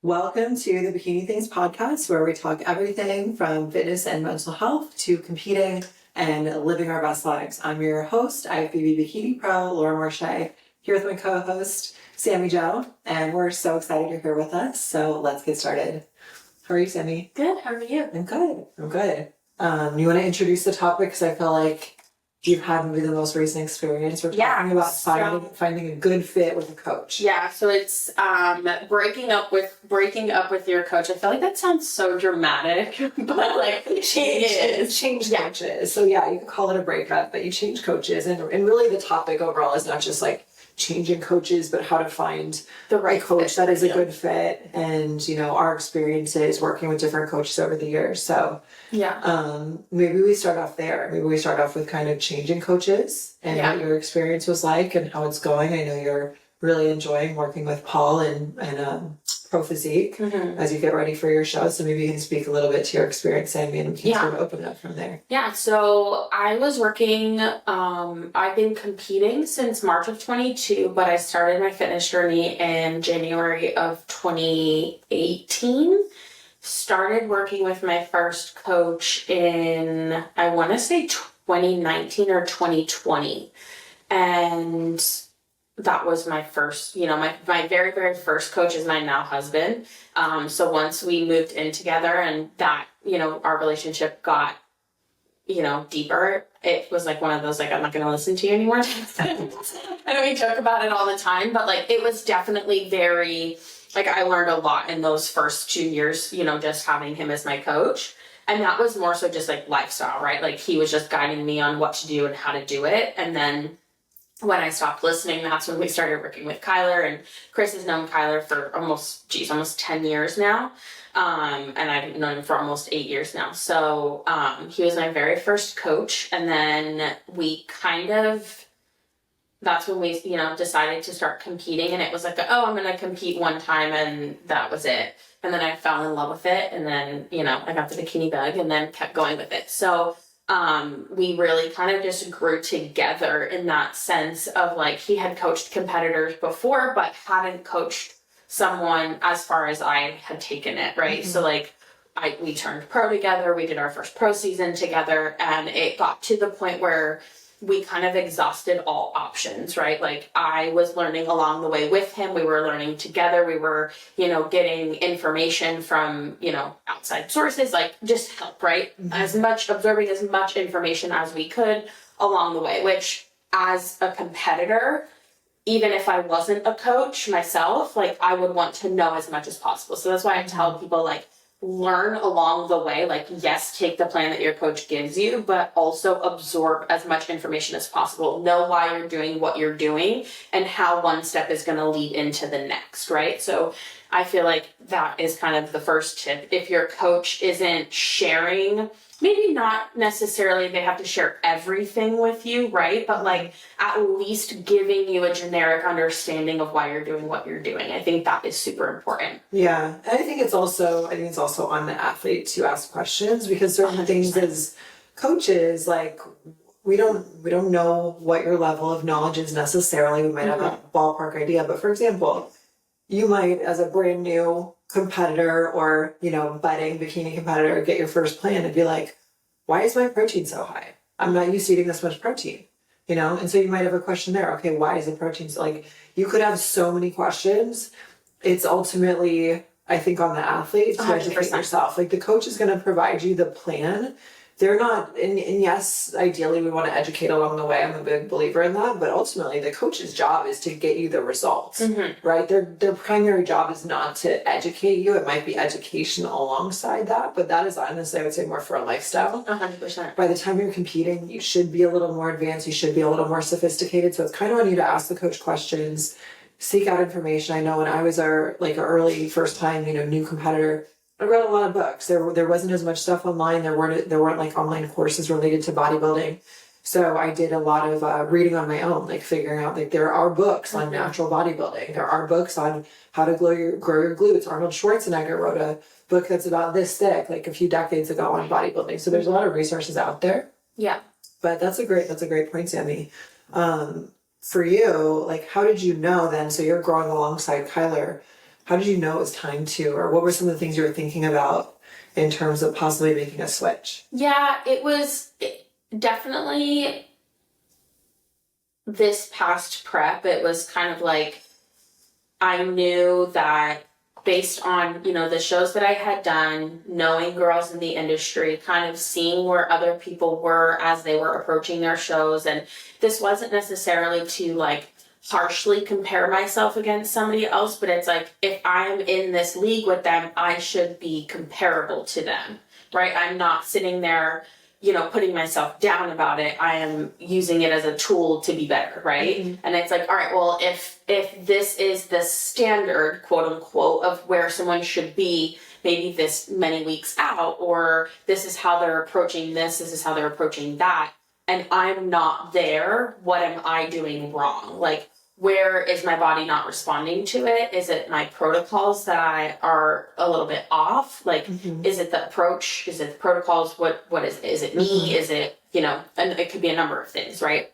Welcome to the Bikini Things podcast, where we talk everything from fitness and mental health to competing and living our best lives. I'm your host, IFBBPro, Laura Marche, here with my co-host, Sammy Joe, and we're so excited you're here with us. So let's get started. How are you, Sammy? Good. How are you? I'm good. You want to introduce the topic? Because I feel like you've had maybe the most recent experience. We're talking about finding a good fit with a coach. Yeah, so it's breaking up with your coach. I feel like that sounds so dramatic, but like change coaches. So yeah, you could call it a breakup, but you change coaches, and really the topic overall is not just like changing coaches, but how to find the right coach that is a good fit. And our experiences working with different coaches over the years. So maybe we start off there. Maybe we start off with kind of changing coaches and what your experience was like and how it's going. I know you're really enjoying working with Paul and Pro Physique as you get ready for your show. So maybe you can speak a little bit to your experience, Sammy, and we can sort of open it up from there. Yeah, so I was working, I've been competing since March of 22, but I started my fitness journey in January of 2018. Started working with my first coach in, I want to say 2019 or 2020. And that was my first, my very, very first coach is my now husband. So once we moved in together and that, our relationship got, deeper, it was like one of those, like, I'm not going to listen to you anymore. I know we joke about it all the time, but like, it was definitely very, like, I learned a lot in those first 2 years, just having him as my coach. And that was more so just like lifestyle, right? Like he was just guiding me on what to do and how to do it. And then when I stopped listening, that's when we started working with Kyler, and Chris has known Kyler for almost 10 years now. And I've known him for almost 8 years now. So, he was my very first coach. And then that's when we, decided to start competing, and it was like, I'm going to compete one time, and that was it. And then I fell in love with it. And then, I got the bikini bug and then kept going with it. So, we really kind of just grew together in that sense of like, he had coached competitors before, but hadn't coached someone as far as I had taken it. Right. Mm-hmm. So like we turned pro together, we did our first pro season together, and it got to the point where we kind of exhausted all options, right? Like I was learning along the way with him. We were learning together. We were, getting information from, outside sources, like just help, right? Mm-hmm. Absorbing as much information as we could along the way, which as a competitor, even if I wasn't a coach myself, like I would want to know as much as possible. So that's why I tell people like, learn along the way. Like, yes, take the plan that your coach gives you, but also absorb as much information as possible. Know why you're doing what you're doing and how one step is going to lead into the next, right? So I feel like that is kind of the first tip. If your coach isn't sharing, maybe not necessarily they have to share everything with you, right? But like at least giving you a generic understanding of why you're doing what you're doing. I think that is super important. Yeah. And I think it's also on the athlete to ask questions, because certain 100%. Things as coaches, like we don't know what your level of knowledge is necessarily. We might have a ballpark idea, but for example, you might, as a brand new competitor or, budding bikini competitor, get your first plan and be like, why is my protein so high? I'm not used to eating this much protein, And so you might have a question there. Okay, why is the protein so, like, you could have so many questions. It's ultimately, I think, on the athlete to 100%. Educate yourself. Like the coach is going to provide you the plan. They're not, and yes, ideally we want to educate along the way. I'm a big believer in that, but ultimately the coach's job is to get you the results, right? Their primary job is not to educate you. It might be education alongside that, but that is honestly, I would say, more for a lifestyle. 100%. By the time you're competing, you should be a little more advanced. You should be a little more sophisticated. So it's kind of on you to ask the coach questions, seek out information. I know when I was early first time, new competitor, I read a lot of books. There wasn't as much stuff online. There weren't like online courses related to bodybuilding. So I did a lot of reading on my own, like figuring out like there are books on natural bodybuilding. There are books on how to grow your glutes. Arnold Schwarzenegger wrote a book that's about this thick, like a few decades ago, on bodybuilding. So there's a lot of resources out there. Yeah. But that's a great point, Sammy. For you, like, how did you know then? So you're growing alongside Kyler. how did you know it was time to, or what were some of the things you were thinking about in terms of possibly making a switch? Yeah, it was definitely this past prep. It was kind of like, I knew that based on, the shows that I had done, knowing girls in the industry, kind of seeing where other people were as they were approaching their shows. And this wasn't necessarily to like harshly compare myself against somebody else, but it's like, if I'm in this league with them, I should be comparable to them, right? I'm not sitting there, putting myself down about it. I am using it as a tool to be better, right? Mm-hmm. And it's like, all right, well, if this is the standard, quote unquote, of where someone should be, maybe this many weeks out, or this is how they're approaching this is how they're approaching that, and I'm not there, what am I doing wrong? Like, where is my body not responding to it? Is it my protocols that are a little bit off? Like, is it the approach? Is it the protocols? What is it? Is it me? Is it, and it could be a number of things, right?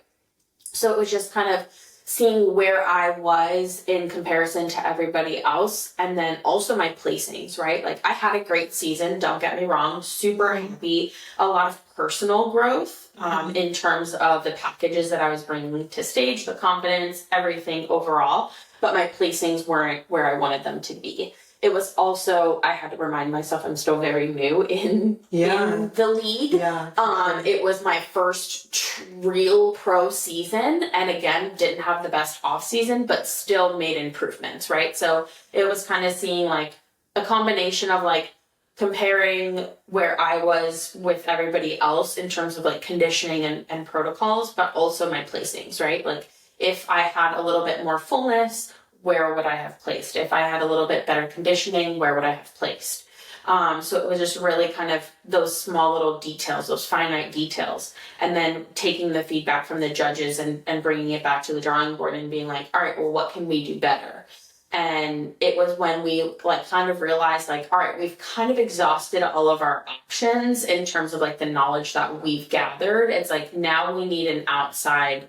So it was just kind of seeing where I was in comparison to everybody else, and then also my placings, right? Like, I had a great season, don't get me wrong, super happy, a lot of personal growth in terms of the packages that I was bringing to stage, the confidence, everything overall, but my placings weren't where I wanted them to be. It was also, I had to remind myself I'm still very new in the league. Yeah. It was my first real pro season, and again, didn't have the best off season, but still made improvements, right? So it was kind of seeing like a combination of like comparing where I was with everybody else in terms of like conditioning and protocols, but also my placings, right? Like, if I had a little bit more fullness, where would I have placed? If I had a little bit better conditioning, where would I have placed? So it was just really kind of those small little details, those finite details, and then taking the feedback from the judges and bringing it back to the drawing board and being like, all right, well, what can we do better? And it was when we like kind of realized like, all right, we've kind of exhausted all of our options in terms of like the knowledge that we've gathered. It's like, now we need an outside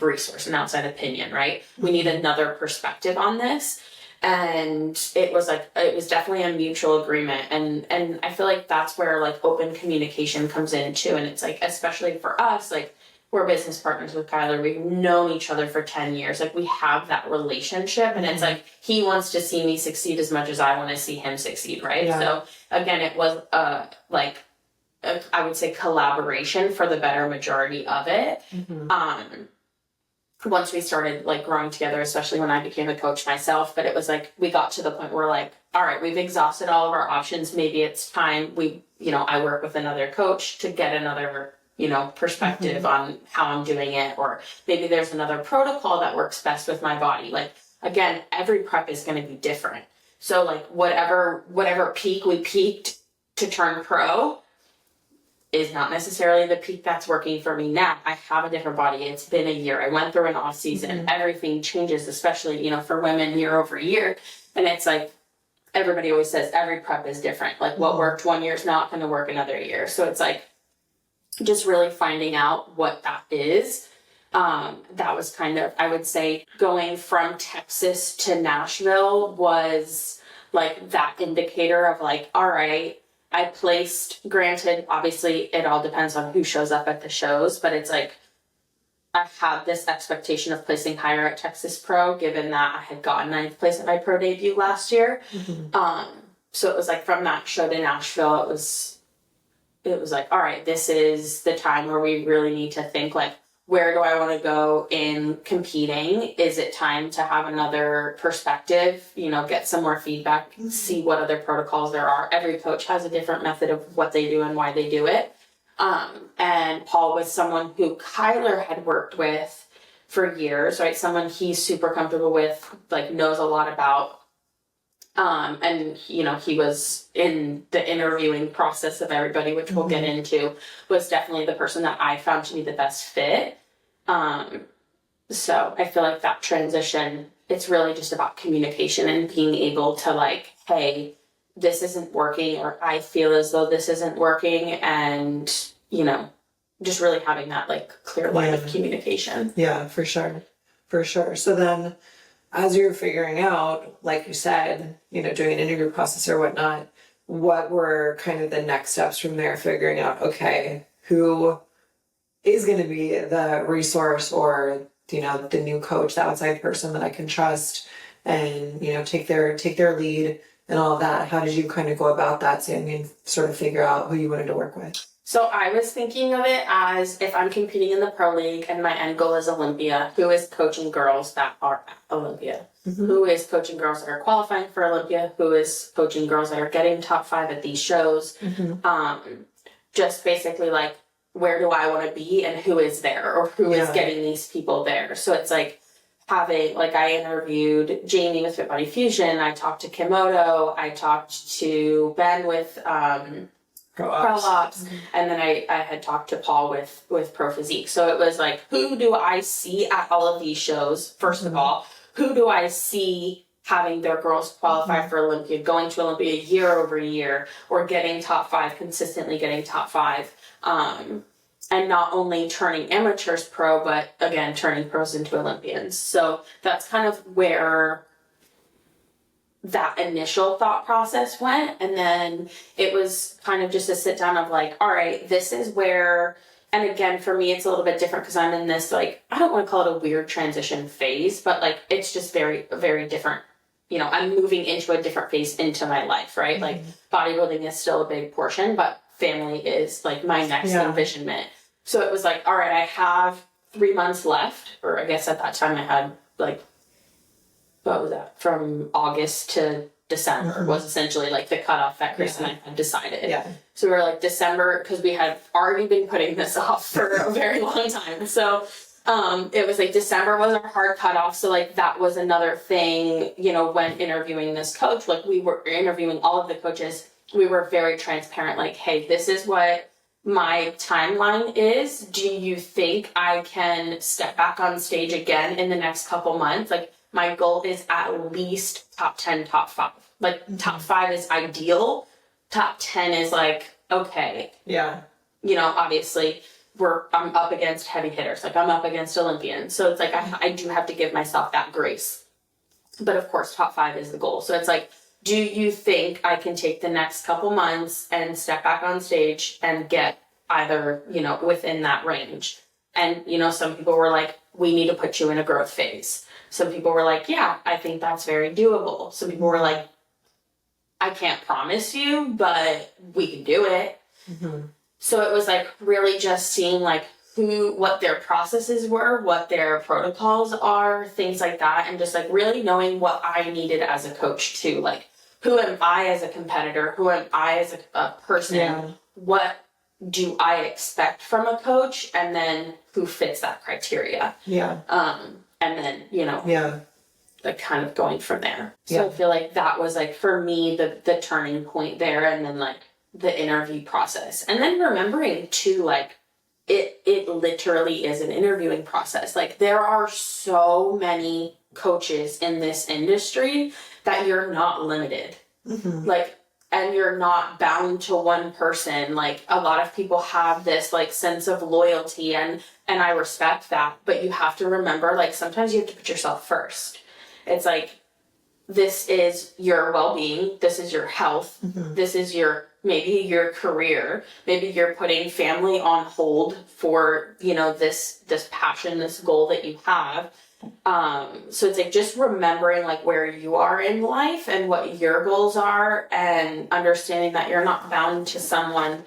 resource, an outside opinion, right? We need another perspective on this. And it was definitely a mutual agreement. And I feel like that's where like open communication comes in too. And it's like, especially for us, like, we're business partners with Kyler. We've known each other for 10 years. Like, we have that relationship, and it's like, he wants to see me succeed as much as I want to see him succeed, right? Yeah. So again, it was I would say collaboration for the better majority of it. Once we started like growing together, especially when I became a coach myself, but it was like, we got to the point where like, all right, we've exhausted all of our options. Maybe it's time I work with another coach to get another, perspective on how I'm doing it. Or maybe there's another protocol that works best with my body. Like, again, every prep is going to be different. So like whatever peak we peaked to turn pro is not necessarily the peak that's working for me now. I have a different body. It's been a year. I went through an off season. Everything changes, especially, for women year over year. And it's like, everybody always says every prep is different. Like, what worked one year is not going to work another year. So it's like, just really finding out what that is. That was kind of, I would say, going from Texas to Nashville was like that indicator of like, all right, I placed, granted, obviously it all depends on who shows up at the shows, but it's like, I had this expectation of placing higher at Texas Pro, given that I had gotten 9th place at my pro debut last year. So it was like, from that show to Nashville, it was like, all right, this is the time where we really need to think like, where do I want to go in competing? Is it time to have another perspective, get some more feedback, see what other protocols there are. Every coach has a different method of what they do and why they do it. And Paul was someone who Kyler had worked with for years, right? Someone he's super comfortable with, like, knows a lot about. And, he was in the interviewing process of everybody, which we'll get into, was definitely the person that I found to be the best fit. So I feel like that transition, it's really just about communication and being able to like, hey, this isn't working, or I feel as though this isn't working. And, just really having that like clear line of communication. Yeah, for sure. For sure. So then, as you're figuring out, like you said, doing an interview process or whatnot, what were kind of the next steps from there, figuring out, okay, who is going to be the resource or, the new coach, the outside person that I can trust and, take their lead and all of that. How did you kind of go about that, Sammy, and sort of figure out who you wanted to work with? So I was thinking of it as if I'm competing in the pro league and my end goal is Olympia, who is coaching girls that are at Olympia? Mm-hmm. Who is coaching girls that are qualifying for Olympia? Who is coaching girls that are getting top 5 at these shows? Mm-hmm. Just basically like, where do I want to be and who is there or who is getting these people there? So it's like having, like I interviewed Jamie with Fit Body Fusion. I talked to Kimoto. I talked to Ben with Pro Ops. Mm-hmm. And then I had talked to Paul with Pro Physique. So it was like, who do I see at all of these shows? First of all, who do I see having their girls qualify for Olympia, going to Olympia year over year, or getting top 5, consistently getting top 5, and not only turning amateurs pro, but again, turning pros into Olympians. So that's kind of where that initial thought process went. And then it was kind of just a sit down of like, all right, this is where, and again, for me, it's a little bit different because I'm in this, like, I don't want to call it a weird transition phase, but like, it's just very, very different. I'm moving into a different phase into my life, right? Mm-hmm. Like bodybuilding is still a big portion, but family is like my next envisionment. So it was like, all right, I have 3 months left, or I guess at that time I had like, what was that? From August to December was essentially like the cutoff that Chris and I had decided. Yeah. So we were like December, because we had already been putting this off for a very long time. So it was like December was our hard cutoff. So like that was another thing, when interviewing this coach, like we were interviewing all of the coaches, we were very transparent, like, hey, this is what my timeline is. Do you think I can step back on stage again in the next couple months? Like my goal is at least top 10, top 5. Like top 5 is ideal. Top 10 is like, okay. Yeah. Obviously I'm up against heavy hitters. Like I'm up against Olympians. So it's like, I do have to give myself that grace. But of course, top 5 is the goal. So it's like, do you think I can take the next couple months and step back on stage and get either, within that range? And, some people were like, we need to put you in a growth phase. Some people were like, yeah, I think that's very doable. Some people were like, I can't promise you, but we can do it. Mm-hmm. So it was like really just seeing like what their processes were, what their protocols are, things like that. And just like really knowing what I needed as a coach too. Like, who am I as a competitor? Who am I as a person? Yeah. What do I expect from a coach? And then who fits that criteria? Yeah. And then, like kind of going from there. So I feel like that was like, for me, the turning point there. And then like the interview process. And then remembering too, like, it literally is an interviewing process. Like there are so many coaches in this industry that you're not limited. Mm-hmm. Like, and you're not bound to one person. Like a lot of people have this like sense of loyalty and I respect that, but you have to remember, like, sometimes you have to put yourself first. It's like, this is your well-being. This is your health. Mm-hmm. This is maybe your career. Maybe you're putting family on hold for, this passion, this goal that you have. So it's like just remembering like where you are in life and what your goals are, and understanding that you're not bound to someone,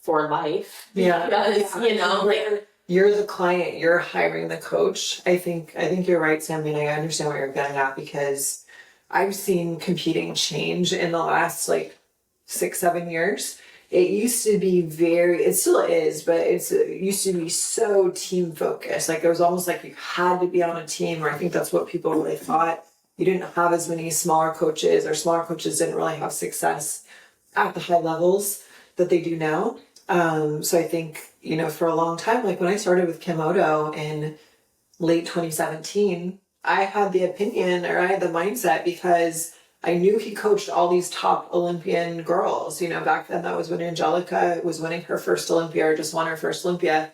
for life. Yeah. Because, like, you're the client, you're hiring the coach. I think you're right, Sammy, and I understand what you're getting at, because I've seen competing change in the last like 6-7 years. It used to be it still is, but it used to be so team focused. Like it was almost like you had to be on a team, or I think that's what people really thought. You didn't have as many smaller coaches, or smaller coaches didn't really have success at the high levels that they do now. So I think, for a long time, like when I started with Kimoto in late 2017, I had the opinion, or I had the mindset, because I knew he coached all these top Olympian girls. Back then that was when Angelica was winning her first Olympia, or just won her first Olympia.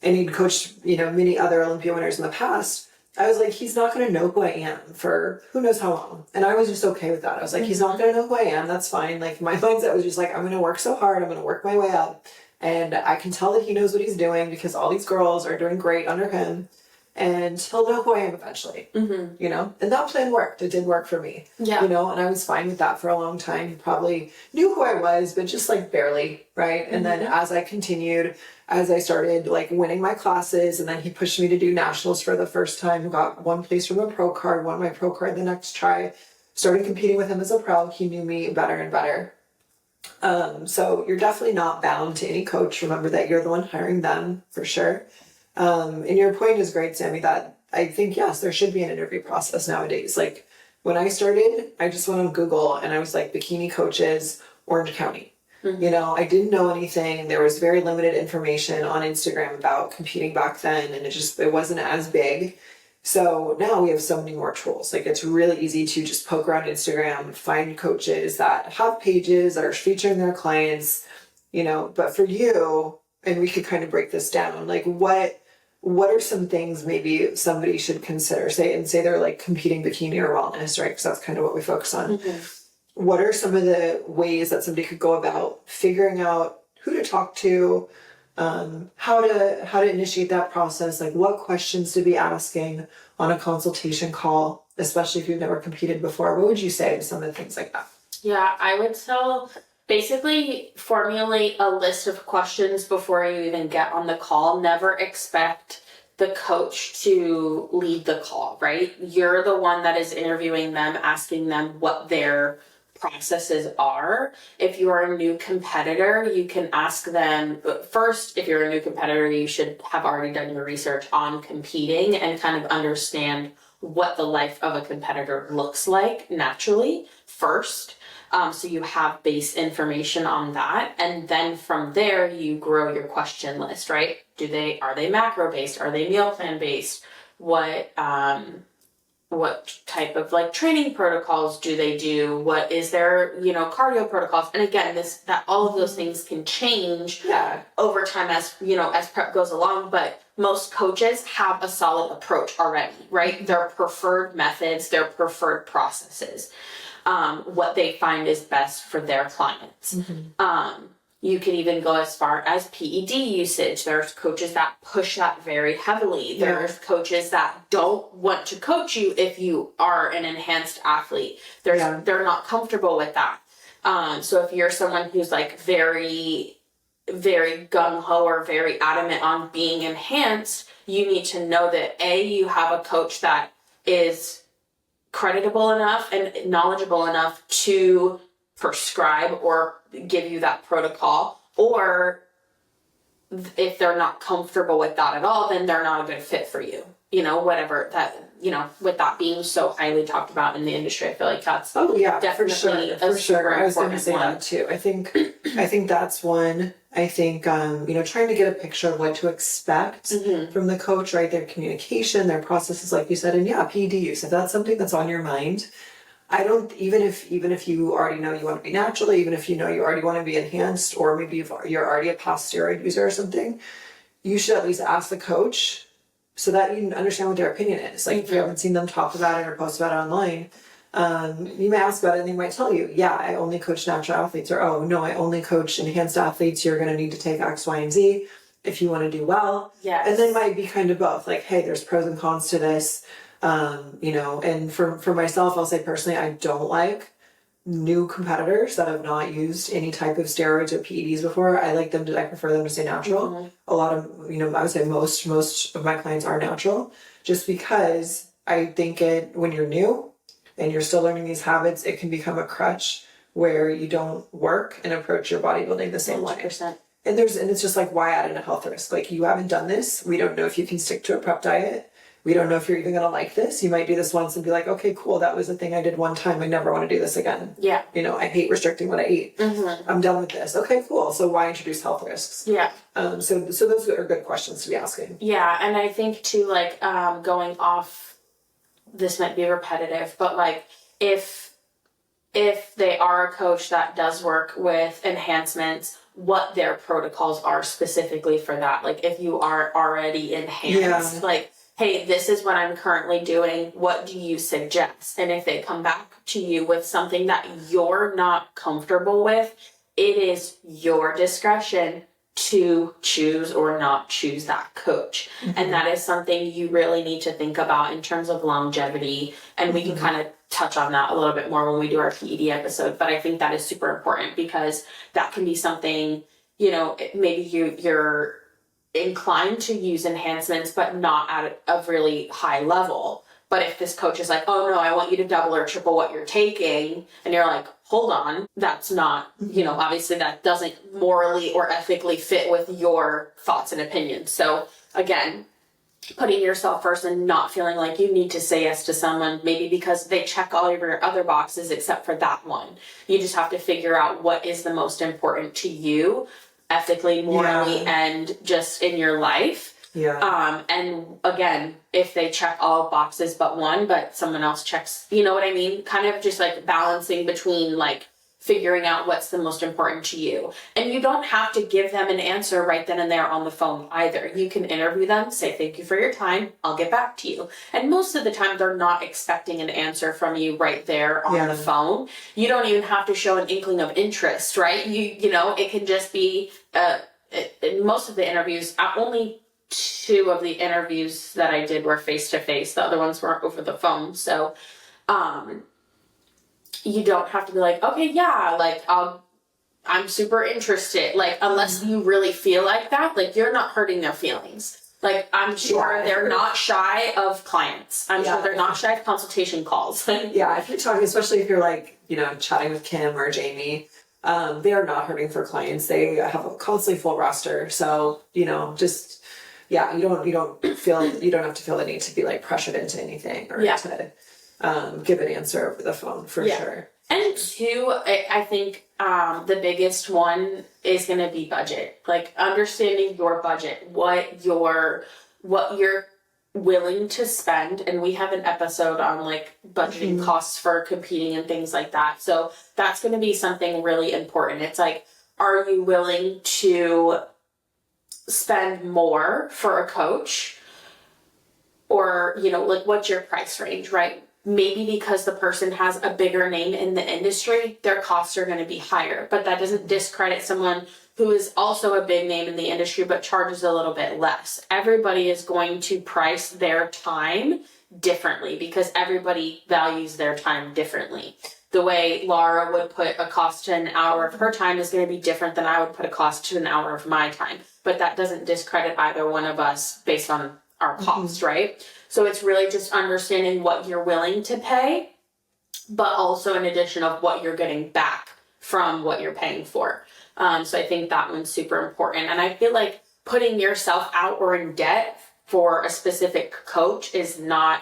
And he'd coached, many other Olympia winners in the past. I was like, he's not going to know who I am for who knows how long. And I was just okay with that. I was like, he's not going to know who I am. That's fine. Like, my mindset was just like, I'm going to work so hard. I'm going to work my way up. And I can tell that he knows what he's doing because all these girls are doing great under him. And he'll know who I am eventually, you know? And that plan worked. It did work for me, Yeah. you know? And I was fine with that for a long time. He probably knew who I was, but just like barely, right? And then as I continued, as I started like winning my classes, and then he pushed me to do nationals for the first time, got one place from a pro card, won my pro card the next try, started competing with him as a pro. He knew me better and better. So you're definitely not bound to any coach. Remember that you're the one hiring them for sure. And your point is great, Sammy, that I think, yes, there should be an interview process nowadays. Like when I started, I just went on Google and I was like, bikini coaches, Orange County. You know, I didn't know anything. There was very limited information on Instagram about competing back then, and it wasn't as big. So now we have so many more tools. Like it's really easy to just poke around Instagram, find coaches that have pages that are featuring their clients, you know, but for you, and we could kind of break this down, like what are some things maybe somebody should consider, say they're like competing bikini or wellness, right? Because that's kind of what we focus on. What are some of the ways that somebody could go about figuring out who to talk to, how to initiate that process, like what questions to be asking on a consultation call, especially if you've never competed before? What would you say to some of the things like that? Yeah, I would tell basically formulate a list of questions before you even get on the call. Never expect the coach to lead the call, right? You're the one that is interviewing them, asking them what their processes are. If you are a new competitor, you can ask them first. If you're a new competitor, you should have already done your research on competing and kind of understand what the life of a competitor looks like naturally first. So you have base information on that, and then from there you grow your question list, right? Are they macro based? Are they meal plan based? What type of like training protocols do they do? What is their, cardio protocols? And again, all of those things can change over time as prep goes along, but most coaches have a solid approach already, right? Their preferred methods, their preferred processes, what they find is best for their clients. You can even go as far as PED usage. There's coaches that push that very heavily. There's coaches that don't want to coach you if you are an enhanced athlete. They're not comfortable with that. So if you're someone who's like very, very gung-ho or very adamant on being enhanced, you need to know that you have a coach that is creditable enough and knowledgeable enough to prescribe or give you that protocol, or if they're not comfortable with that at all, then they're not a good fit for you. Whatever that, with that being so highly talked about in the industry, I feel like that's definitely for sure. I was going to say one. that too. I think that's one. I think, trying to get a picture of what to expect from the coach, right? Their communication, their processes, like you said, and PED use. If that's something that's on your mind, even if you already know you want to be natural, even if you already want to be enhanced, or maybe you're already a past steroid user or something, you should at least ask the coach so that you understand what their opinion is. Like if you haven't seen them talk about it or post about it online, you may ask about it and they might tell you, I only coach natural athletes, or, oh no, I only coach enhanced athletes. You're going to need to take X, Y, and Z if you want to do well. Yes. And then might be kind of both, like, hey, there's pros and cons to this. And for myself, I'll say personally, I don't like new competitors that have not used any type of steroids or PEDs before. I prefer them to stay natural. A lot of, I would say most of my clients are natural, just because I think when you're new and you're still learning these habits, it can become a crutch where you don't work and approach your bodybuilding the same 100%. way. And it's just like, why add in a health risk? Like, you haven't done this. We don't know if you can stick to a prep diet. We don't know if you're even going to like this. You might do this once and be like, okay, cool. That was a thing I did one time. I never want to do this again. Yeah. I hate restricting what I eat. I'm done with this. Okay, cool. So why introduce health risks? Yeah. So those are good questions to be asking. Yeah. And I think too, like, going off, this might be repetitive, but like, if they are a coach that does work with enhancements, what their protocols are specifically for that. Like if you are already enhanced, like, hey, this is what I'm currently doing. What do you suggest? And if they come back to you with something that you're not comfortable with, it is your discretion to choose or not choose that coach. And that is something you really need to think about in terms of longevity. And we can kind of touch on that a little bit more when we do our PED episode. But I think that is super important because that can be something, you know, maybe you're inclined to use enhancements, but not at a really high level. But if this coach is like, oh no, I want you to double or triple what you're taking, and you're like, hold on, that's not, you know, obviously that doesn't morally or ethically fit with your thoughts and opinions. So again, putting yourself first and not feeling like you need to say yes to someone, maybe because they check all of your other boxes except for that one. You just have to figure out what is the most important to you, ethically, morally, and just in your life. And again, if they check all boxes but one, but someone else checks, you know what I mean? Kind of just like balancing between like figuring out what's the most important to you. And you don't have to give them an answer right then and there on the phone either. You can interview them, say, thank you for your time, I'll get back to you. And most of the time they're not expecting an answer from you right there on the phone. You don't even have to show an inkling of interest, right? You know, it can just be, in most of the interviews, only 2 of the interviews that I did were face-to-face. The other ones were over the phone. So, you don't have to be like, okay, yeah, like, I'm super interested. Like, unless you really feel like that, like, you're not hurting their feelings. Like, I'm sure they're not shy of clients. I'm sure they're not shy of consultation calls. If you're talking, especially if you're like, you know, chatting with Kim or Jamie, they are not hurting for clients. They have a constantly full roster. So, you know, just, you don't have to feel the need to be like pressured into anything or to give an answer over the phone for sure. And 2, I think the biggest one is going to be budget. Like understanding your budget, what you're willing to spend. And we have an episode on like budgeting costs for competing and things like that. So that's going to be something really important. It's like, are you willing to spend more for a coach? Or, you know, like what's your price range, right? Maybe because the person has a bigger name in the industry, their costs are going to be higher. But that doesn't discredit someone who is also a big name in the industry but charges a little bit less. Everybody is going to price their time differently because everybody values their time differently. The way Laura would put a cost to an hour of her time is going to be different than I would put a cost to an hour of my time. But that doesn't discredit either one of us based on our cost, right? So it's really just understanding what you're willing to pay, but also in addition of what you're getting back from what you're paying for. So I think that one's super important. And I feel like putting yourself out or in debt for a specific coach is not,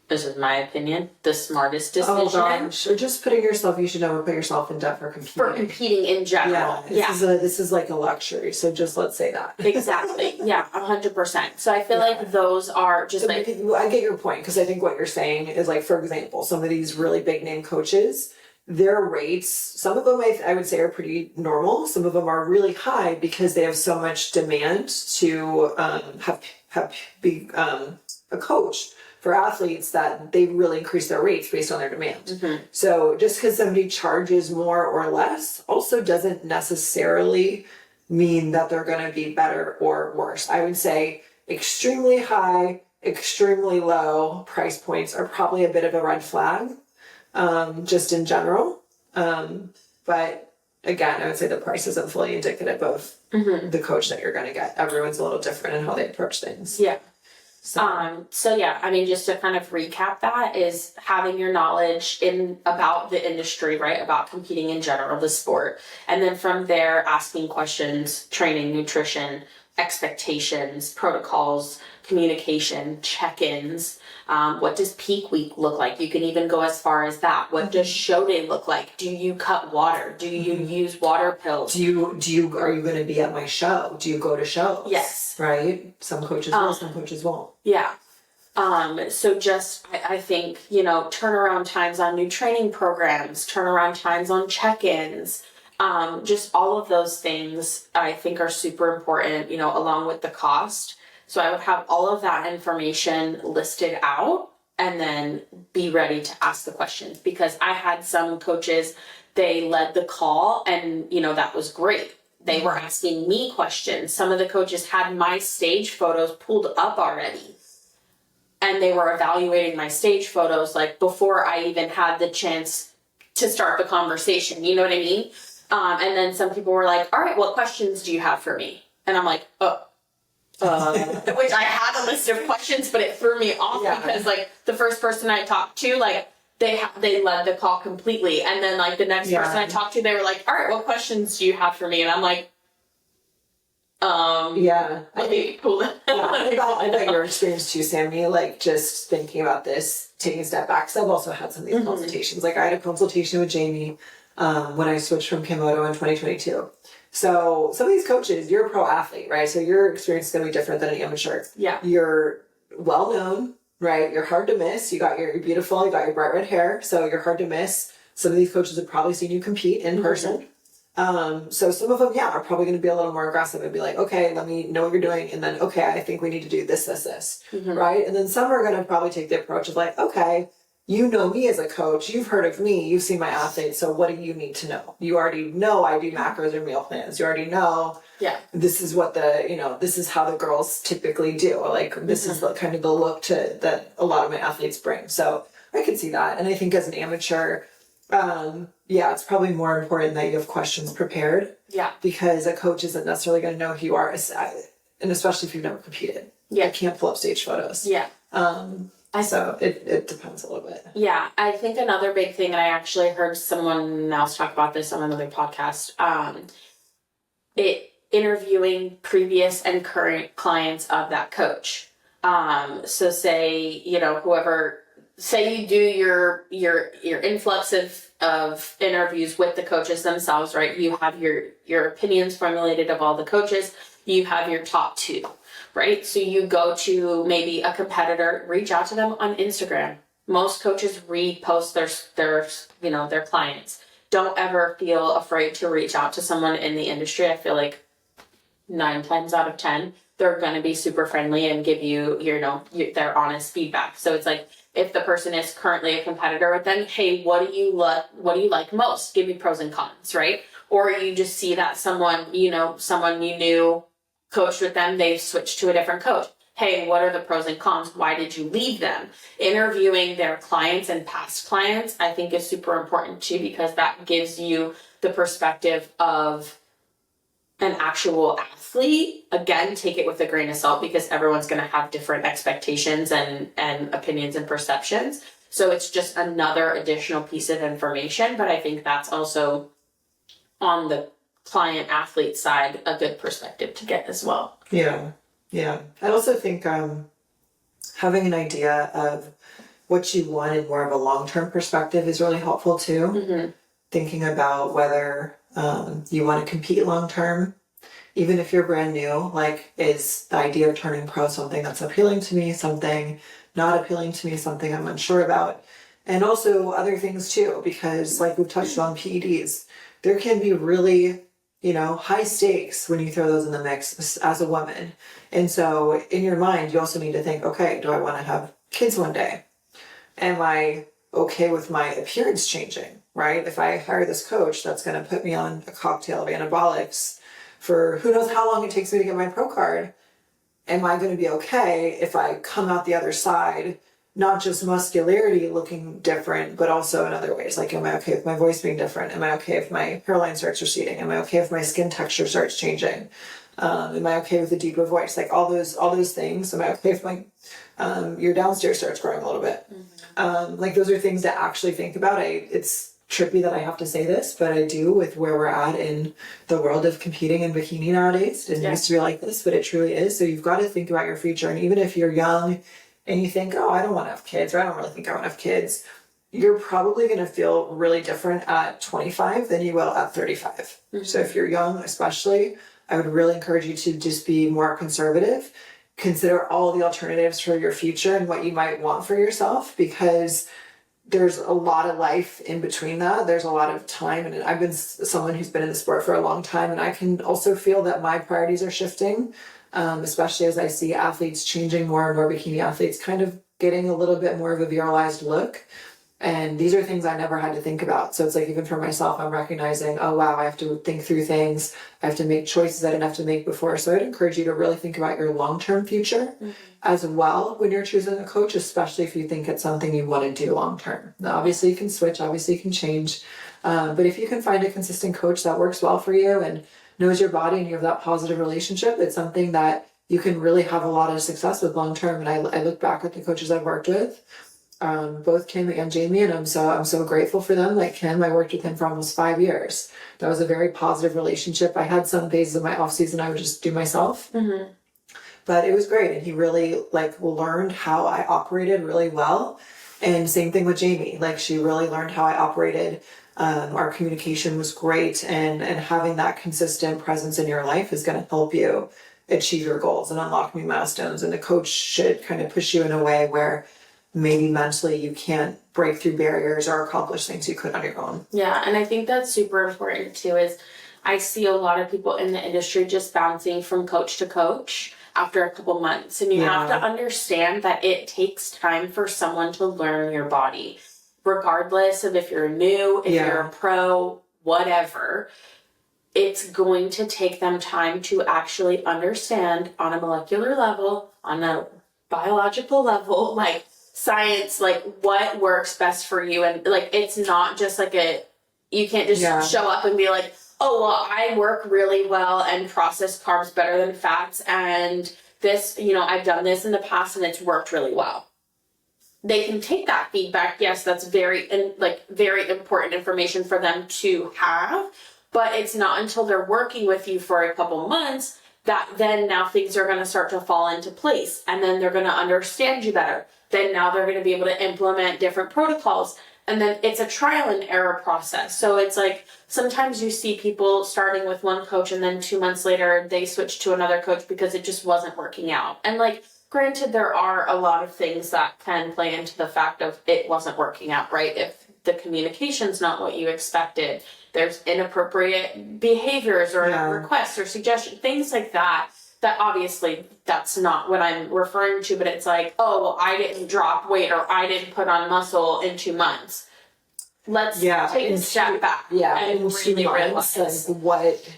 this is my opinion, the smartest decision. Oh gosh, or just putting yourself, you should never put yourself in debt for competing. For competing in general. This is like a luxury, so just let's say that. Exactly, 100%. So I feel like those are just so like... I get your point, because I think what you're saying is like, for example, some of these really big name coaches, their rates, some of them I would say are pretty normal, some of them are really high because they have so much demand to be a coach for athletes that they really increase their rates based on their demand. So just because somebody charges more or less also doesn't necessarily mean that they're going to be better or worse. I would say extremely high, extremely low price points are probably a bit of a red flag, just in general. But again, I would say the price isn't fully indicative of the coach that you're going to get. Everyone's a little different in how they approach things. So yeah, I mean, just to kind of recap that is having your knowledge about the industry, right? About competing in general, the sport. And then from there, asking questions, training, nutrition, expectations, protocols, communication, check-ins. What does peak week look like? You can even go as far as that. What does show day look like? Do you cut water? Do you use water pills? Are you going to be at my show? Do you go to shows? Yes. Right? Some coaches will, some coaches won't. Yeah. So just, I think, turnaround times on new training programs, turnaround times on check-ins, just all of those things I think are super important, along with the cost. So I would have all of that information listed out and then be ready to ask the questions, because I had some coaches, they led the call and, you know, that was great. They were asking me questions. Some of the coaches had my stage photos pulled up already. And they were evaluating my stage photos like before I even had the chance to start the conversation. You know what I mean? And then some people were like, all right, what questions do you have for me? And I'm like, which I had a list of questions, but it threw me off because like the first person I talked to, like they led the call completely. And then like the next person I talked to, they were like, all right, what questions do you have for me? And I'm like, let me pull it. I thought your experience too, Sammy, like just thinking about this, taking a step back, because I've also had some of these consultations. Like I had a consultation with Jamie when I switched from Komodo in 2022. So some of these coaches, you're a pro athlete, right? So your experience is going to be different than an amateur. Yeah. You're well known, right? You're hard to miss. You're beautiful. You got your bright red hair. So you're hard to miss. Some of these coaches have probably seen you compete in person. So some of them, are probably going to be a little more aggressive and be like, okay, let me know what you're doing. And then, okay, I think we need to do this, right? And then some are going to probably take the approach of like, okay, you know me as a coach, you've heard of me, you've seen my athletes, so what do you need to know? You already know I do macros and meal plans. You already know this is what this is how the girls typically do. Like this is the kind of the look that a lot of my athletes bring. So I can see that. And I think as an amateur, it's probably more important that you have questions prepared. Yeah. Because a coach isn't necessarily going to know who you are, and especially if you've never competed. Yeah. You can't pull up stage photos. Yeah. So it depends a little bit. Yeah. I think another big thing, and I actually heard someone else talk about this on another podcast, interviewing previous and current clients of that coach. So say, say you do your influx of interviews with the coaches themselves, right? You have your opinions formulated of all the coaches. You have your top 2, right? So you go to maybe a competitor, reach out to them on Instagram. Most coaches repost their clients. Don't ever feel afraid to reach out to someone in the industry. I feel like 9 times out of 10, they're going to be super friendly and give you, their honest feedback. So it's like, if the person is currently a competitor with them, hey, what do you like most? Give me pros and cons, right? Or you just see that someone you knew coached with them, they switched to a different coach. Hey, what are the pros and cons? Why did you leave them? Interviewing their clients and past clients, I think is super important too, because that gives you the perspective of an actual athlete. Again, take it with a grain of salt, because everyone's going to have different expectations and opinions and perceptions. So it's just another additional piece of information, but I think that's also on the client athlete side a good perspective to get as well. Yeah. I also think having an idea of what you want in more of a long-term perspective is really helpful too. Thinking about whether you want to compete long-term, even if you're brand new, like, is the idea of turning pro something that's appealing to me, something not appealing to me, something I'm unsure about. And also other things too, because like we've touched on PEDs, there can be really, high stakes when you throw those in the mix as a woman. And so in your mind, you also need to think, okay, do I want to have kids one day? Am I okay with my appearance changing, right? If I hire this coach that's going to put me on a cocktail of anabolics for who knows how long it takes me to get my pro card, am I going to be okay if I come out the other side, not just muscularity looking different, but also in other ways? Like, am I okay with my voice being different? Am I okay if my hairline starts receding? Am I okay if my skin texture starts changing? Am I okay with a deeper voice? Like all those things. Am I okay if my your downstairs starts growing a little bit? Like those are things to actually think about. It's trippy that I have to say this, but I do, with where we're at in the world of competing in bikini nowadays. It used to be like this, but it truly is. So you've got to think about your future. And even if you're young and you think, oh, I don't want to have kids, or I don't really think I want to have kids, you're probably going to feel really different at 25 than you will at 35. So if you're young, especially, I would really encourage you to just be more conservative. Consider all the alternatives for your future and what you might want for yourself, because there's a lot of life in between that. There's a lot of time, and I've been someone who's been in the sport for a long time, and I can also feel that my priorities are shifting, especially as I see athletes changing more and more, bikini athletes kind of getting a little bit more of a viralized look. And these are things I never had to think about. So it's like, even for myself, I'm recognizing, oh wow, I have to think through things. I have to make choices I didn't have to make before. So I'd encourage you to really think about your long-term future as well when you're choosing a coach, especially if you think it's something you want to do long-term. Now, obviously you can switch, obviously you can change. But if you can find a consistent coach that works well for you and knows your body and you have that positive relationship, it's something that you can really have a lot of success with long-term. And I look back at the coaches I've worked with, both Kim and Jamie, and I'm so grateful for them. Like Kim, I worked with him for almost 5 years. That was a very positive relationship. I had some phases of my off season I would just do myself, but it was great. And he really learned how I operated really well. And same thing with Jamie. Like, she really learned how I operated. Our communication was great, and having that consistent presence in your life is going to help you achieve your goals and unlock new milestones. And the coach should kind of push you in a way where maybe mentally you can't break through barriers or accomplish things you could on your own. Yeah, and I think that's super important too, is I see a lot of people in the industry just bouncing from coach to coach after a couple months. And you have to understand that it takes time for someone to learn your body, regardless of if you're new, if you're a pro, whatever. It's going to take them time to actually understand on a molecular level, on a biological level, like science, like what works best for you. And like, it's not just like you can't just show up and be like, oh, well, I work really well and process carbs better than fats. And this, I've done this in the past and it's worked really well. They can take that feedback. Yes, that's very important information for them to have, but it's not until they're working with you for a couple months that then now things are going to start to fall into place, and then they're going to understand you better. Then now they're going to be able to implement different protocols, and then it's a trial and error process. So it's like, sometimes you see people starting with one coach and then 2 months later they switch to another coach because it just wasn't working out. And like, granted, there are a lot of things that can play into the fact of it wasn't working out, right? If the communication's not what you expected, there's inappropriate behaviors or requests or suggestions, things like that, that obviously that's not what I'm referring to, but it's like, oh, well, I didn't drop weight or I didn't put on muscle in 2 months. Let's take a step back and really realize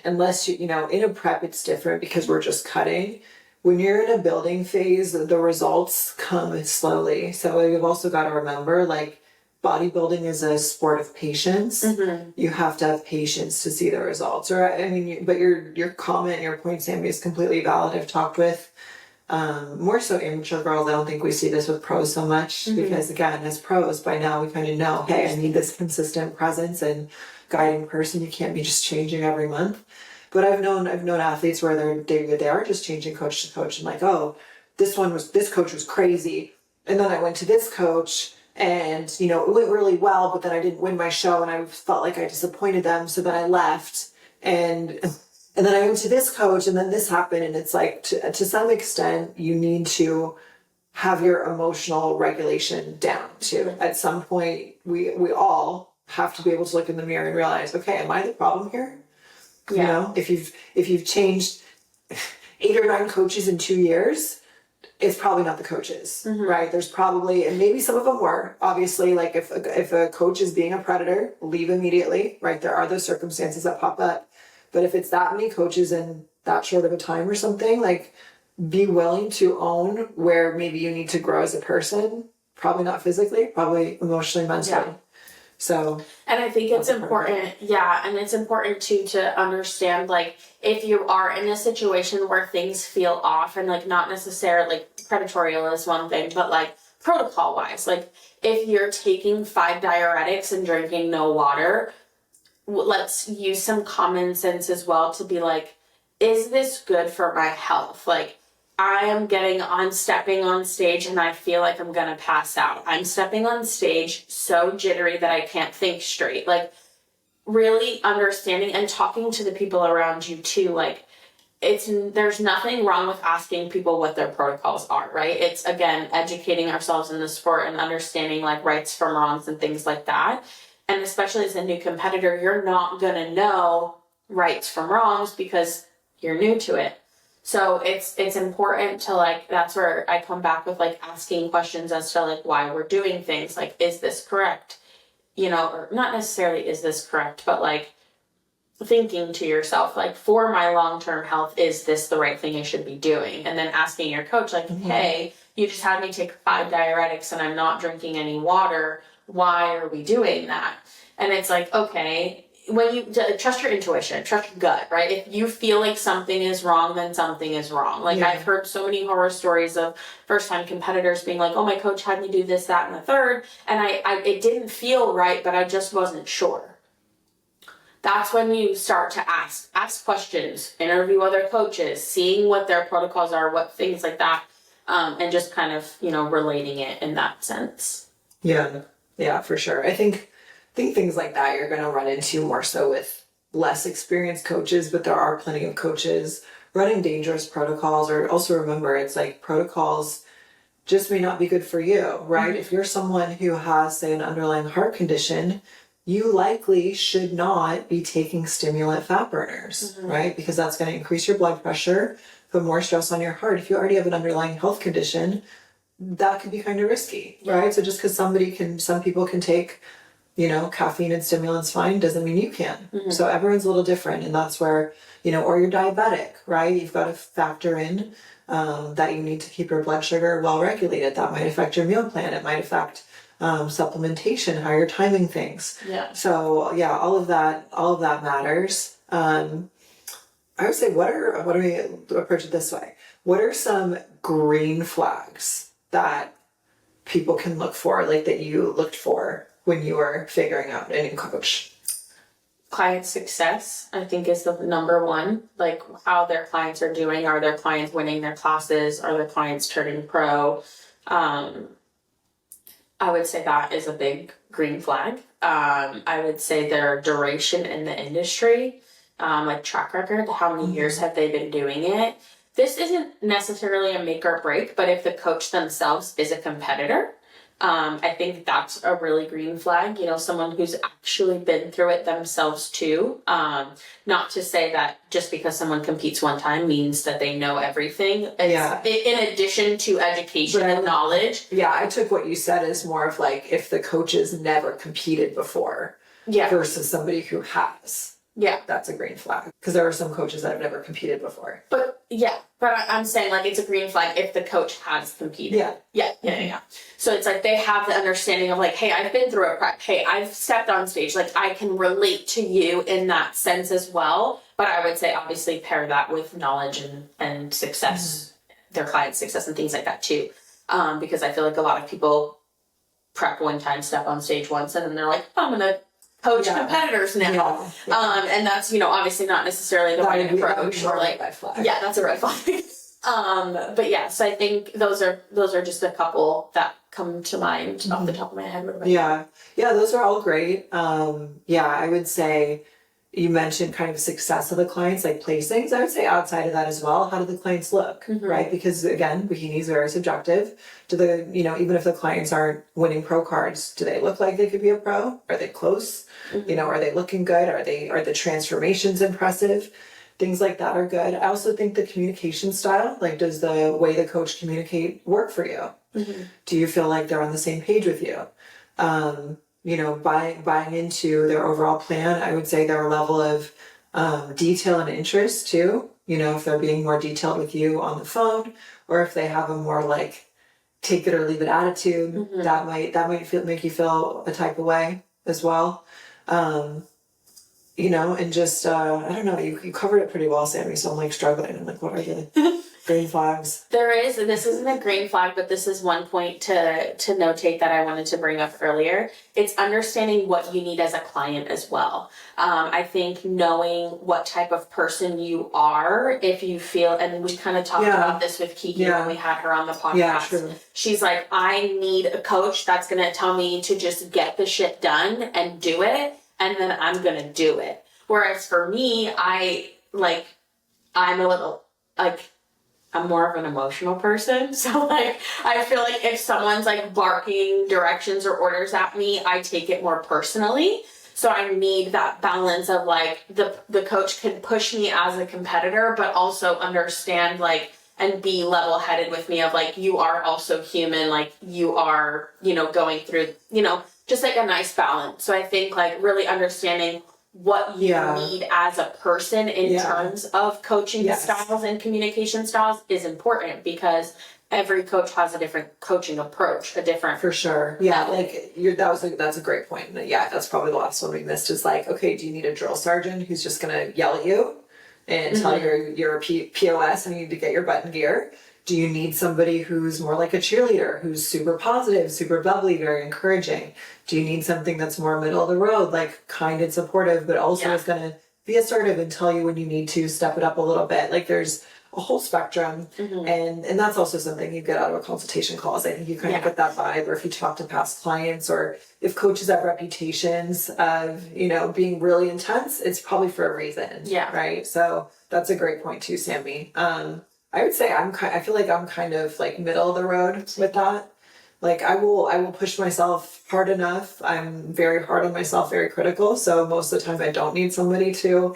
unless in a prep it's different because we're just cutting. When you're in a building phase, the results come slowly. So you've also got to remember, like, bodybuilding is a sport of patience. You have to have patience to see the results. But your comment, your point, Sammy, is completely valid. I've talked with more so amateur girls. I don't think we see this with pros so much because, again, as pros, by now we kind of know, hey, I need this consistent presence and guiding person. You can't be just changing every month. But I've known athletes where they are just changing coach to coach, and like, oh, this coach was crazy, and then I went to this coach. And, it went really well, but then I didn't win my show and I felt like I disappointed them. So then I left and then I went to this coach and then this happened. And it's like, to some extent, you need to have your emotional regulation down too. At some point, we all have to be able to look in the mirror and realize, okay, am I the problem here? If you've changed 8 or 9 coaches in 2 years, it's probably not the coaches, right? There's probably, and maybe some of them were, obviously, like if a coach is being a predator, leave immediately, right? There are those circumstances that pop up. But if it's that many coaches in that short of a time or something, like, be willing to own where maybe you need to grow as a person, probably not physically, probably emotionally, mentally. Yeah. So, and I think it's important, and it's important too to understand, like, if you are in a situation where things feel off, and like, not necessarily, like, predatorial is one thing, but like protocol wise, like, if you're taking 5 diuretics and drinking no water, let's use some common sense as well to be like, is this good for my health? Like, I am stepping on stage and I feel like I'm gonna pass out. I'm stepping on stage so jittery that I can't think straight. Like, really understanding and talking to the people around you too. Like, there's nothing wrong with asking people what their protocols are, right? It's, again, educating ourselves in the sport and understanding like rights from wrongs and things like that. And especially as a new competitor, you're not gonna know rights from wrongs because you're new to it. So it's important to like, that's where I come back with like asking questions as to like why we're doing things. Like, is this correct? Or not necessarily is this correct, but like thinking to yourself, like, for my long-term health, is this the right thing I should be doing? And then asking your coach, like, hey, you just had me take 5 diuretics and I'm not drinking any water. Why are we doing that? And it's like, okay, when you trust your intuition, trust your gut, right? If you feel like something is wrong, then something is wrong. Like, I've heard so many horror stories of first-time competitors being like, oh, my coach had me do this, that, and the third, and it didn't feel right, but I just wasn't sure. That's when you start to ask questions, interview other coaches, seeing what their protocols are, what things like that, and just kind of, relating it in that sense. Yeah, for sure. I think things like that you're going to run into more so with less experienced coaches, but there are plenty of coaches running dangerous protocols. Or also remember, it's like protocols just may not be good for you, right? If you're someone who has, say, an underlying heart condition, you likely should not be taking stimulant fat burners, right? Because that's going to increase your blood pressure, put more stress on your heart. If you already have an underlying health condition, that could be kind of risky, right? So just because some people can take, caffeine and stimulants fine, doesn't mean you can. So everyone's a little different. And that's where, or you're diabetic, right? You've got to factor in that you need to keep your blood sugar well regulated. That might affect your meal plan. It might affect supplementation, how you're timing things. So yeah, all of that matters. I would say, what do we approach it this way? What are some green flags that people can look for, like that you looked for when you were figuring out a new coach? Client success, I think, is the number one. Like, how their clients are doing. Are their clients winning their classes? Are their clients turning pro? I would say that is a big green flag. I would say their duration in the industry, like track record, how many years have they been doing it? This isn't necessarily a make or break, but if the coach themselves is a competitor, I think that's a really green flag. Someone who's actually been through it themselves too. Not to say that just because someone competes one time means that they know everything. In addition to education and knowledge. Yeah, I took what you said as more of like if the coach has never competed before versus somebody who has. Yeah. That's a green flag. Because there are some coaches that have never competed before. But I'm saying like it's a green flag if the coach has competed. Yeah. So it's like they have the understanding of like, hey, I've been through a prep. Hey, I've stepped on stage. Like, I can relate to you in that sense as well. But I would say obviously pair that with knowledge and success, their client success and things like that too. Because I feel like a lot of people prep one time, step on stage once, and then they're like, I'm going to coach competitors now. And that's, obviously not necessarily the right approach, or like, that's a red flag. But yeah, so I think those are just a couple that come to mind off the top of my head. Yeah, those are all great. I would say you mentioned kind of success of the clients, like placings. I would say outside of that as well, how do the clients look, right? Because again, bikini is very subjective. Even if the clients aren't winning pro cards, do they look like they could be a pro? Are they close? Are they looking good? Are the transformations impressive? Things like that are good. I also think the communication style, like, does the way the coach communicate work for you? Do you feel like they're on the same page with you? Buying into their overall plan. I would say their level of detail and interest too. If they're being more detailed with you on the phone, or if they have a more like take it or leave it attitude, that might make you feel a type of way as well. And just I don't know, you covered it pretty well, Sammy, so I'm like struggling. I'm like, what are the green flags? This isn't a green flag, but this is one point to notate that I wanted to bring up earlier. It's understanding what you need as a client as well. I think knowing what type of person you are, if you feel, and we kind of talked about this with Kiki when we had her on the podcast. Yeah, true. She's like, I need a coach that's going to tell me to just get the shit done and do it, and then I'm going to do it. Whereas for me, I I'm a little, like, I'm more of an emotional person. So, like, I feel like if someone's, like, barking directions or orders at me, I take it more personally. So I need that balance of, like, the coach can push me as a competitor, but also understand, like, and be level-headed with me of, like, you are also human, like, you are, you know, going through, you know, just, like, a nice balance. So I think, like, really understanding what you need as a person in terms of coaching styles and communication styles is important, because every coach has a different coaching approach, a different. For sure. Yeah, like that's a great point. Yeah, that's probably the last one we missed, is like, okay, do you need a drill sergeant who's just gonna yell at you and tell you you're a POS and you need to get your butt in gear? Do you need somebody who's more like a cheerleader, who's super positive, super bubbly, very encouraging? Do you need something that's more middle of the road, like kind and supportive, but also is going to be assertive and tell you when you need to step it up a little bit? Like, there's a whole spectrum, and that's also something you get out of a consultation calls. I think you kind of get that vibe, or if you talk to past clients, or if coaches have reputations of, you know, being really intense, it's probably for a reason. Yeah. Right. So that's a great point too, Sammy. I would say I feel like I'm kind of like middle of the road with that. Like, I will push myself hard enough. I'm very hard on myself, very critical. So most of the time I don't need somebody to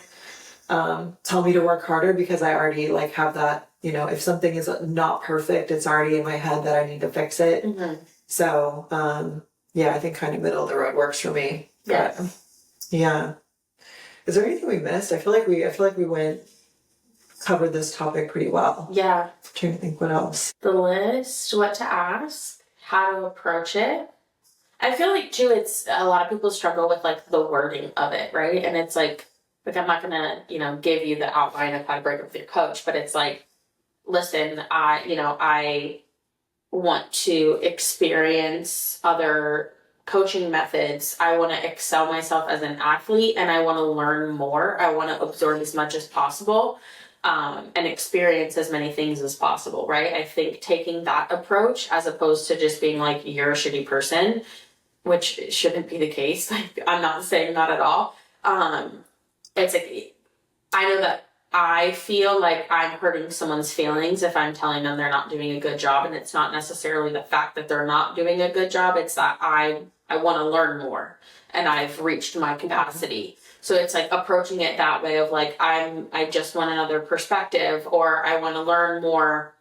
tell me to work harder, because I already like have that, you know, if something is not perfect, it's already in my head that I need to fix it. So yeah, I think kind of middle of the road works for me. But, yeah. Is there anything we missed? I feel like we covered this topic pretty well. Yeah. I'm trying to think what else. The list, what to ask, how to approach it. I feel like too, it's a lot of people struggle with like the wording of it, right? And it's like I'm not gonna, you know, give you the outline of how to break up with your coach, but it's like, listen, I want to experience other coaching methods. I want to excel myself as an athlete, and I want to learn more. I want to absorb as much as possible. And experience as many things as possible, right? I think taking that approach, as opposed to just being like, you're a shitty person, which shouldn't be the case. Like, I'm not saying that at all. It's like, I know that I feel like I'm hurting someone's feelings if I'm telling them they're not doing a good job, and it's not necessarily the fact that they're not doing a good job. It's that I want to learn more, and I've reached my capacity. So it's like approaching it that way of like, I just want another perspective, or I want to learn more.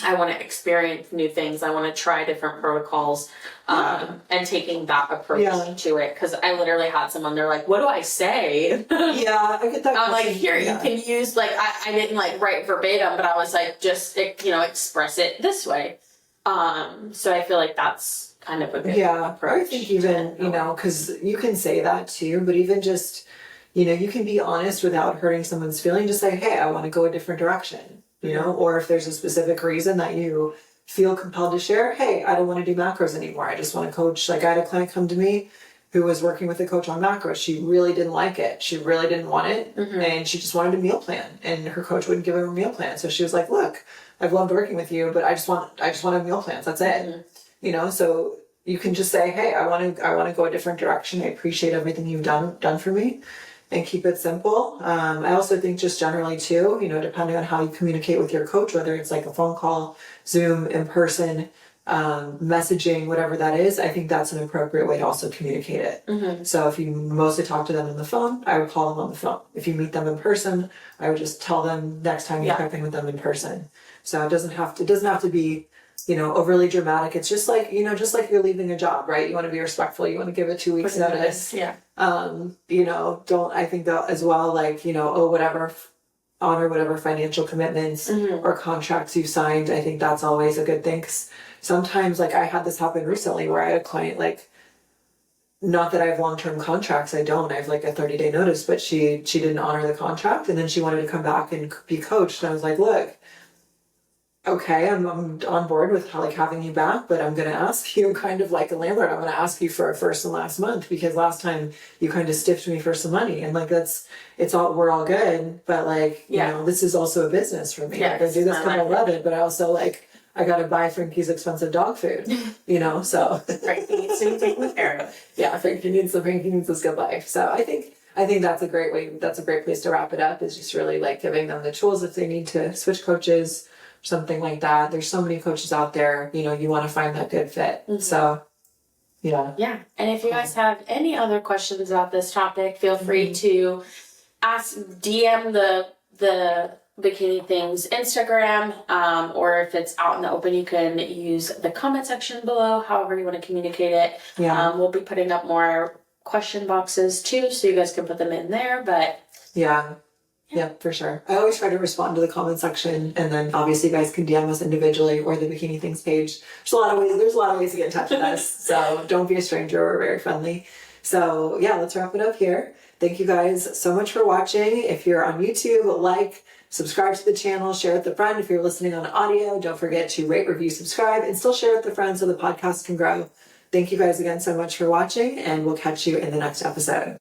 I want to experience new things. I want to try different protocols, and taking that approach to it. Cause I literally had someone, they're like, what do I say? Yeah, I get that. I'm like, here, you can use, like, I didn't like write verbatim, but I was like, just, you know, express it this way. So I feel like that's kind of a good approach. I think even, you know, because you can say that too, but even just, you know, you can be honest without hurting someone's feeling. Just say, hey, I want to go a different direction, you know, or if there's a specific reason that you feel compelled to share, hey, I don't want to do macros anymore. I just want to coach. Like, I had a client come to me who was working with a coach on macros. She really didn't like it. She really didn't want it. And she just wanted a meal plan, and her coach wouldn't give her a meal plan. So she was like, look, I've loved working with you, but I just want a meal plan. That's it. You know, so you can just say, hey, I want to go a different direction. I appreciate everything you've done for me, and keep it simple. I also think just generally too, you know, depending on how you communicate with your coach, whether it's like a phone call, Zoom, in person, messaging, whatever that is, I think that's an appropriate way to also communicate it. So if you mostly talk to them on the phone, I would call them on the phone. If you meet them in person, I would just tell them next time you're connecting with them in person. So it doesn't have to be, you know, overly dramatic. It's just like, you know, just like you're leaving a job, right? You want to be respectful. You want to give it 2 weeks notice. You know, I think that as well, like, you know, honor whatever financial commitments or contracts you signed. I think that's always a good thing. 'Cause sometimes, like, I had this happen recently where I had a client, like, not that I have long-term contracts, I don't. I have like a 30-day notice, but she didn't honor the contract, and then she wanted to come back and be coached. And I was like, look, okay, I'm on board with like having you back, but I'm going to ask you, kind of like a landlord, I'm going to ask you for a first and last month, because last time you kind of stiffed me for some money, and like we're all good, but like, you know, this is also a business for me. Like, I do this because I love it, but I also like, I got to buy Frankie's expensive dog food, you know, so. Frankie needs to be taken care of. Yeah, Frankie needs this good life. So I think I think that's a great way, that's a great place to wrap it up, is just really like giving them the tools if they need to switch coaches or something like that. There's so many coaches out there, you know, you want to find that good fit. So, yeah. Yeah. And if you guys have any other questions about this topic, feel free to DM the Bikini Things Instagram, or if it's out in the open, you can use the comment section below, however you want to communicate it. Yeah. We'll be putting up more question boxes too, so you guys can put them in there, but yeah, for sure. I always try to respond to the comment section, and then obviously you guys can DM us individually or the Bikini Things page. There's a lot of ways to get in touch with us, so don't be a stranger. We're very friendly. So yeah, let's wrap it up here. Thank you guys so much for watching. If you're on YouTube, subscribe to the channel, share with a friend. If you're listening on audio, don't forget to rate, review, subscribe, and still share with a friend so the podcast can grow. Thank you guys again so much for watching, and we'll catch you in the next episode.